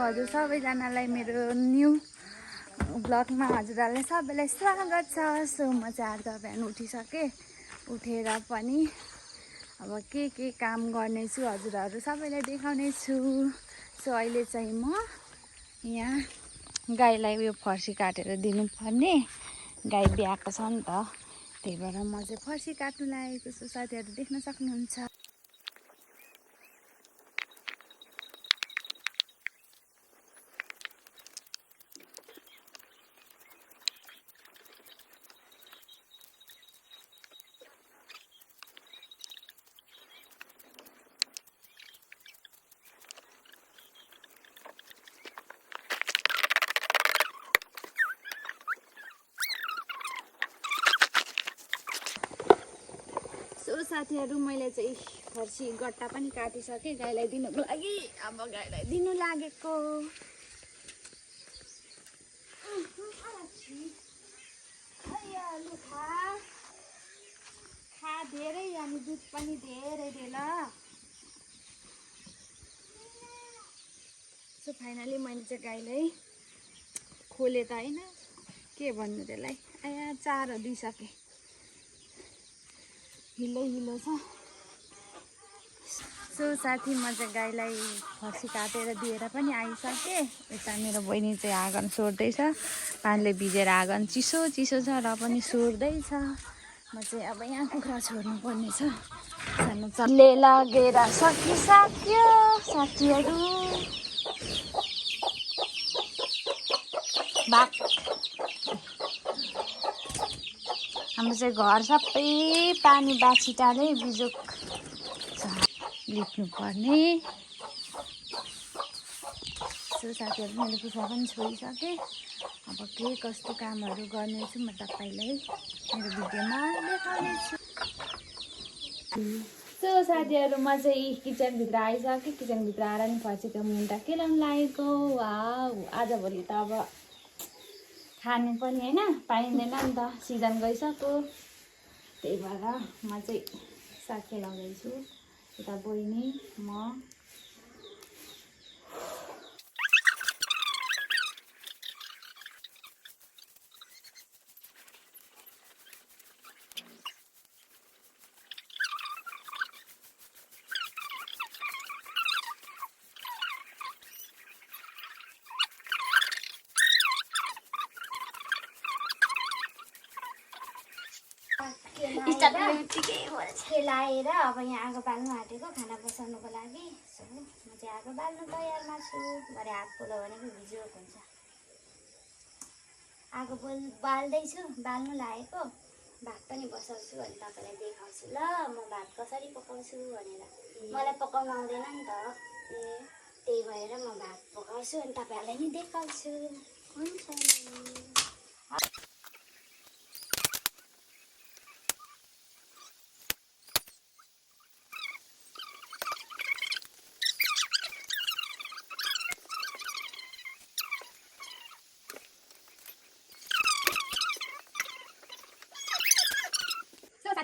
हजुर सबैजनालाई मेरो न्यू ब्लगमा हजुरहरूलाई सबैलाई स्वागत छ। सो म चाहिँ आज बिहान उठिसकेँ। उठेर पनि अब के काम गर्नेछु हजुरहरू सबैलाई देखाउने छु। सो अहिले चाहिँ म यहाँ गाईलाई उयो फर्सी काटेर दिनुपर्ने, गाई ब्याएको छ नि त, त्यही भएर म चाहिँ फर्सी काट्नु लागेको छु। साथीहरू देख्न सक्नुहुन्छ। साथीहरू मैले चाहिँ फर्सी गट्टा पनि काटिसकेँ गाईलाई दिनुको लागि। अब गाईलाई दिनु लागेको। खा धेरै अनि दुध पनि धेरै दे ल। सो फाइनली मैले चाहिँ गाईलाई खोले त होइन, के भन्नु त्यसलाई, आया चारो दिइसकेँ। हिलो छ। सो साथी म चाहिँ गाईलाई फर्सी काटेर दिएर पनि आइसकेँ। यता मेरो बहिनी चाहिँ आँगन सोर्दैछ। पानीले भिजेर आँगन चिसो छ र पनि सोर्दैछ। म चाहिँ अब यहाँ कुखुरा छोड्नु पर्ने छ। सानो चल्ले लागेर सकिसक्यो साथीहरू। भाग हाम्रो चाहिँ घर सबै पानी बाछिटाले बिजोक लिप्नु पर्ने। सो साथीहरू मैले कुखुरा पनि छोडिसकेँ। अब के कस्तो कामहरू गर्नेछु म तपाईँलाई मेरो भिडियोमा देखाउनेछु। सो साथीहरू म चाहिँ किचनभित्र आइसकेँ। किचनभित्र आएर नि फर्सीको मुन्टा केलाउनु लागेको। वाउ, आजभोलि त अब खानु पनि होइन पाइँदैन नि त, सिजन गइसक्यो। त्यही भएर म चाहिँ साग केलाउँदैछु। यता बहिनी म। खेलाएर अब यहाँ आगो बाल्नु आँटेको खाना बसाउनुको लागि। सो म चाहिँ आगो बाल्नु तयारमा छु। भरे हात पोलो भनेको भिजिएको हुन्छ। आगो बाल्दैछु, बाल्नु लागेको। भात पनि बसाउँछु अनि तपाईँलाई देखाउँछु ल म भात कसरी पकाउँछु भनेर। मलाई पकाउनु आउँदैन नि त, त्यही भएर म भात पकाउँछु अनि तपाईँहरूलाई नि देखाउँछु। हुन्छ।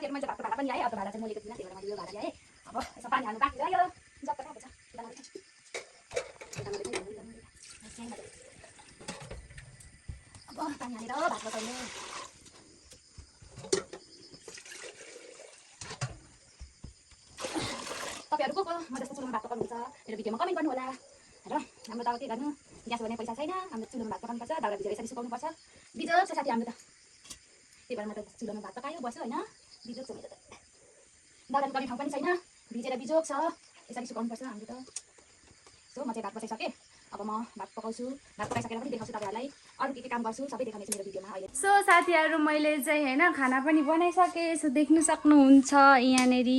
मैले भातको भाँडा पनि ल्याएँ। अर्को भाँडा चाहिँ मोलेको थिइनँ, त्यही भएर मैले यो भाँडा ल्याएँ। अब यसमा पानी हाल्नु बाँकी रह्यो। जब कहाँ छ अब पानी हालेर भात बसाउने। तपाईँहरू को म जस्तो चुलोमा भात पकाउनुहुन्छ मेरो भिडियोमा कमेन्ट गर्नु होला। र हाम्रो त अब के गर्नु, ग्यास गर्ने पैसा छैन। हाम्रो चुलोमा भात पकाउनुपर्छ, दाउरा भिजेर यसरी सुकाउनुपर्छ। बिजोक छ साथी हाम्रो त, त्यही भएर म त चुलोमा भात पकायो बस्यो होइन। बिजोक छ मेरो त, दाउरा गर्ने ठाउँ पनि छैन, भिजेर बिजोक छ, यसरी सुकाउनुपर्छ हाम्रो त। सो म चाहिँ भात बसाइसकेँ। अब म भात पकाउँछु। भात पकाइसकेर पनि देखाउँछु तपाईँहरूलाई। अरू के काम गर्छु सबै देखाउनेछु मेरो भिडियोमा अहिले। सो साथीहरू मैले चाहिँ होइन खाना पनि बनाइसकेँ। सो देख्नु सक्नुहुन्छ यहाँनिर,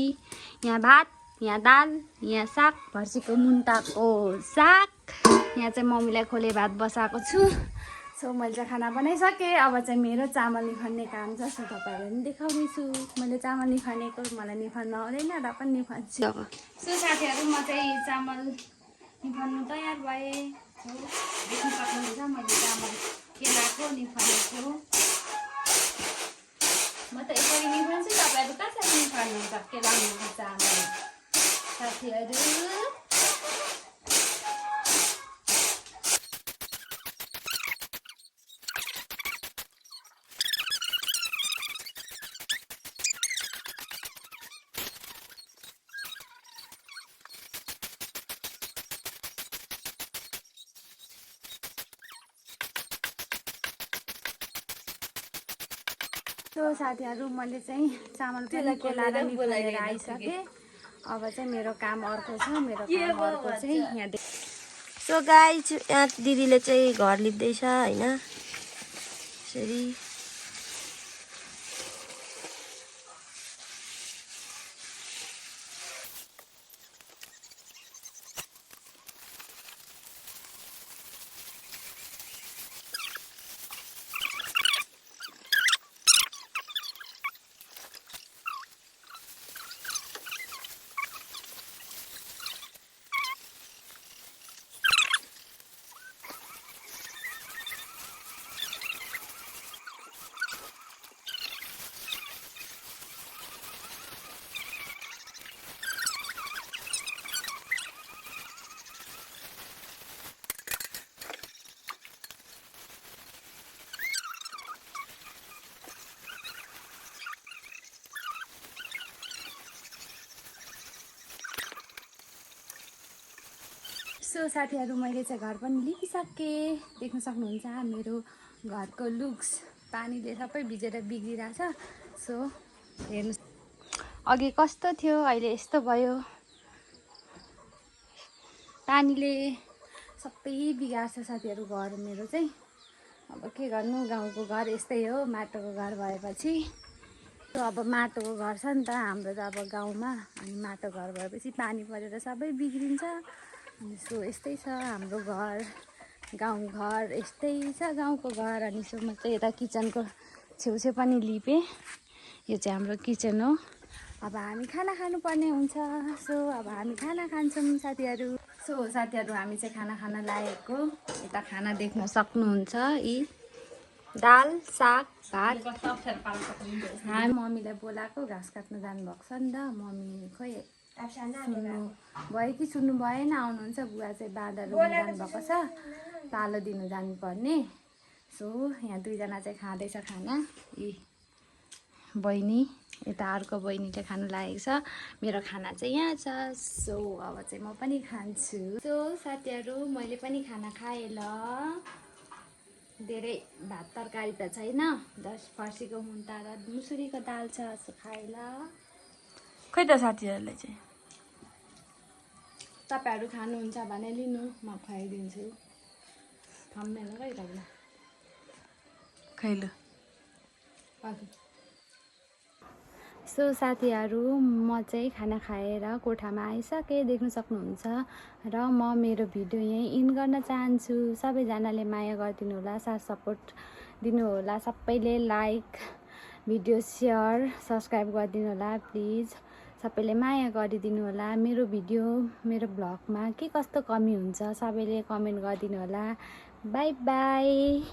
यहाँ भात, यहाँ दाल, यहाँ साग, फर्सीको मुन्टाको साग। यहाँ चाहिँ मम्मीलाई खोले भात बसाएको छु। सो मैले चाहिँ खाना बनाइसकेँ। अब चाहिँ मेरो चामल निखान्ने काम छ। सो तपाईँहरूलाई पनि देखाउने छु। मैले चामल निखानेको, मलाई निखान्नु आउँदैन र पनि निखान्छु। सो साथीहरू म चाहिँ चामल निखान्नु तयार भएँ। सो देख्नु सक्नुहुन्छ मैले चामल केलाएको निखानेको। म त यसरी निखान्छु, तपाईँहरू कसरी निखान्नुहुन्छ केलाउनुको चामल साथीहरू। सो साथीहरू मैले चाहिँ चामल पनि केलाएर निकालेर आइसकेँ। अब चाहिँ मेरो काम अर्को छ। मेरो काम अर्को चाहिँ यहाँ सो गाइज यहाँ दिदीले चाहिँ घर लिप्दैछ होइन यसरी। सो साथीहरू मैले चाहिँ घर पनि लिपिसकेँ। देख्न सक्नुहुन्छ मेरो घरको लुक्स पानीले सबै भिजेर बिग्रिरहेछ। सो हेर्नु अघि कस्तो थियो अहिले यस्तो भयो। पानीले सबै बिगार्छ साथीहरू घर मेरो चाहिँ। अब के गर्नु, गाउँको घर यस्तै हो, माटोको घर भएपछि। अब माटोको घर छ नि त हाम्रो त अब गाउँमा। अनि माटो घर भएपछि पानी परेर सबै बिग्रिन्छ। अनि सो यस्तै छ हाम्रो घर, गाउँघर यस्तै छ गाउँको घर। अनि सो म चाहिँ यता किचनको छेउछेउ पनि लिपेँ। यो चाहिँ हाम्रो किचन हो। अब हामी खाना खानुपर्ने हुन्छ। सो अब हामी खाना खान्छौँ साथीहरू। सो साथीहरू हामी चाहिँ खाना खान लागेको। यता खाना देख्न सक्नुहुन्छ, यी दाल साग भात। हामी मम्मीलाई बोलाएको, घाँस काट्नु जानुभएको छ नि त। मम्मी खोइ सुन्नु भयो कि सुन्नु भएन, आउनुहुन्छ। बुवा चाहिँ बाँदर जानुभएको छ, पालो दिनु जानुपर्ने। सो यहाँ दुईजना चाहिँ खाँदैछ खाना। यी बहिनी, यता अर्को बहिनीले खानु लागेको छ। मेरो खाना चाहिँ यहाँ छ। सो अब चाहिँ म पनि खान्छु। सो साथीहरू मैले पनि खाना खाएँ ल। धेरै भात तरकारी त छैन, 10 फर्सीको मुन्टा र मुसुरीको दाल छ। सो खाएँ ल। खोइ त साथीहरूलाई चाहिँ तपाईँहरू खानुहुन्छ भने लिनु, म खुवाइदिन्छु। थम्मेन खै लाग्ला खैलो। सो साथीहरू म चाहिँ खाना खाएर कोठामा आइसकेँ, देख्न सक्नुहुन्छ। र म मेरो भिडियो यहीँ इन गर्न चाहन्छु। सबैजनाले माया गरिदिनु होला, साथ सपोर्ट दिनुहोला। सबैले लाइक, भिडियो सेयर, सब्सक्राइब गरिदिनु होला प्लिज। सबैले माया गरिदिनु होला। मेरो भिडियो, मेरो भ्लगमा के कस्तो कमी हुन्छ सबैले कमेन्ट गरिदिनु होला। By by.